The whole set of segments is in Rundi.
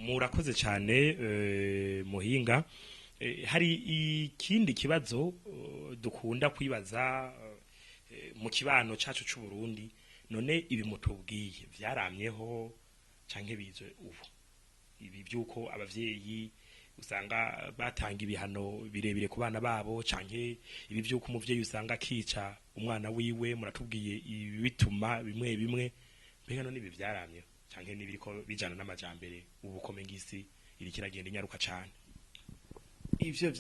murakoze cyane muhinga. Hari ikindi kibazo dukunda kwibaza mu kibano cacu c'u Burundi, none ibi mutubwiye vyaramyeho canke bizo ubu, ibi byuko abavyeyi usanga batanga ibihano birebire ku bana babo, canke ibi byuko umuvyeyi usanga akica umwana wiwe, muratubwiye ibi bituma bimwe bimwe, mbega none ibi vyaramyeho canke nibiriko bijana n'amajambere ubu komengisi iri kiragenda inyaruka cane? Ivyo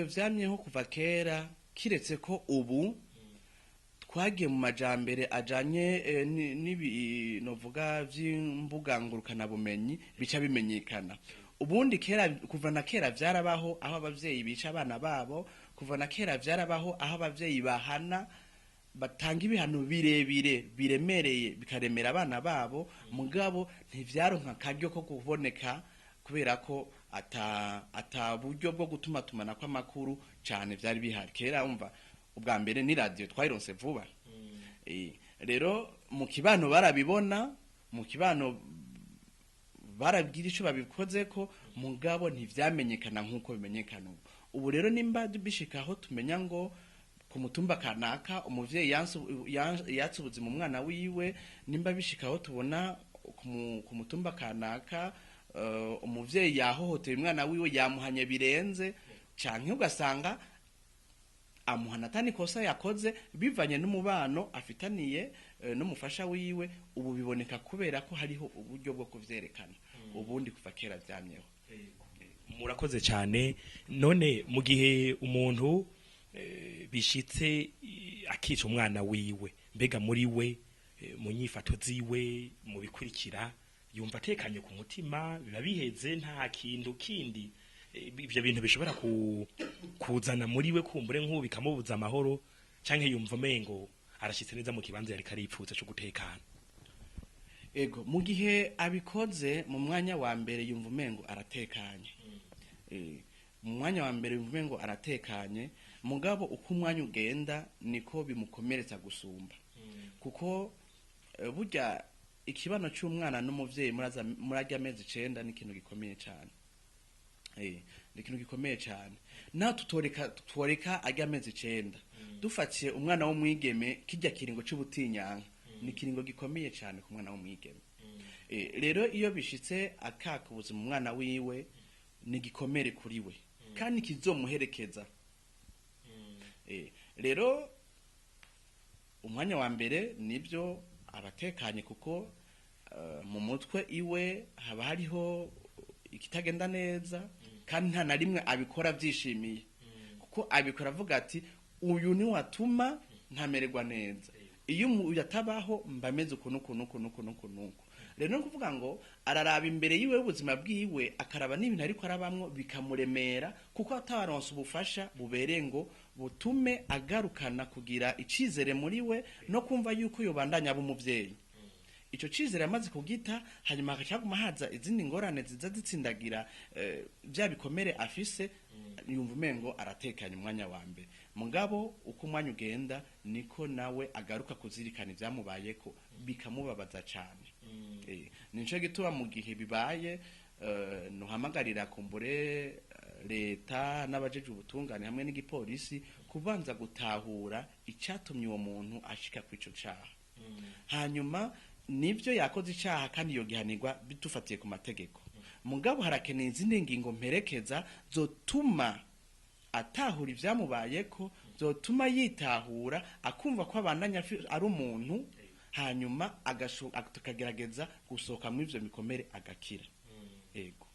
vyamyeho kuva kera, kiretse ko ubu twagiye mu majambere ajanye nibi novuga vy'imbuga ngurukana bumenyi bica bimenyekana. Ubundi kera, kuva na kera vyarabaho aho abavyeyi bica abana babo, kuva na kera vyarabaho aho abavyeyi bahana batanga ibihano birebire biremereye bikaremera abana babo, mugabo ntivyaronka akaryo ko kuboneka kubera ko ata buryo bwo gutuma tumana kw'amakuru cyane vyari bihari. Kera umva ubwa mbere ni radio twayironse vuba. Rero mu kibano barabibona, mu kibano barabwira ico babikoze ko, mugabo ntivyamenyekana nkuko bimenyekana ubu. Rero nimba bishikaho tumenya ngo ku mutumba kanaka umuvyeyi yatse ubuzima umwana wiwe, nimba bishikaho tubona ku mutumba kanaka umuvyeyi yahohoteye umwana wiwe yamuhanye birenze, canke ugasanga amuhana atani kosa yakoze bivanye n'umubano afitaniye n'umufasha wiwe, ubu biboneka kubera ko hariho uburyo bwo kuvyerekana. Ubundi kuva kera vyamyeho. Murakoze cyane. None mu gihe umuntu bishitse akica umwana wiwe, mbega muri we mu nyifato ziwe mu bikurikira yumva atekanye ku mutima, biba biheze nta kintu kindi ivyo bintu bishobora kuzana muri we kumbure nk'ubu bikamubuza amahoro, canke yumva mengo arashitse neza mu kibanza yari karipfuza cyo gutekana? Ego, mu gihe abikoze mu mwanya wa mbere yumva mengo aratekanye. Mu mwanya wa mbere yumva mengo aratekanye, mugabo uko umwanya ugenda niko bimukomeretsa gusumba. Kuko burya ikibano cy'umwana n'umuvyeyi murajya amezi 9 ni ikintu gikomeye cyane. Ni ikintu gikomeye cyane. Na tutoreka ajya amezi 9 dufatiye umwana wo mwigeme kijya kiringo cy'ubutinyanka, ni kiringo gikomeye cyane ku mwana wo mwigeme. Rero iyo bishitse akaka ubuzima umwana wiwe ni gikomere kuri we kandi kizomuherekeza. Rero umwanya wa mbere nibyo abatekanye, kuko mu mutwe iwe haba hariho ikitagenda neza, kandi nta na rimwe abikora byishimiye, kuko abikora avuga ati uyu ni watuma ntamererwa neza, iyo yatabaho mbameze ukuntu. Rero no kuvuga ngo araraba imbere yiwe ubuzima bwiwe, akaraba n'ibintu ariko arabamwo bikamuremera, kuko ataronse ubufasha bubereye ngo butume agarukana kugira icizere muri we no kumva yuko yobandanya ab'umuvyeyi. Ico cizere amaze kugita, hanyuma akacaguma haza izindi ngorane ziza zitsindagira bya bikomere afise, yumva umengo aratekanye umwanya wa mbere. Mugabo uko umwanya ugenda niko nawe agaruka kuzirikana ivyamubayeko bikamubabaza cyane. Nico gituma mu gihe bibaye nuhamagarira kumbure leta n'abajeje ubutungane hamwe n'igipolisi kubanza gutahura icatumye uwo muntu ashika kwico caha. Hanyuma nivyo yakoze icaha kandi yo gihanirwa bitufatiye ku mategeko. Mugabo harakeneye izindi ngingo mperekeza zotuma atahura ivyamubayeko, zotuma yitahura akumva ko abandanya ari umuntu, hanyuma tukagerageza gusohoka mu ivyo mikomere agakira. Ego.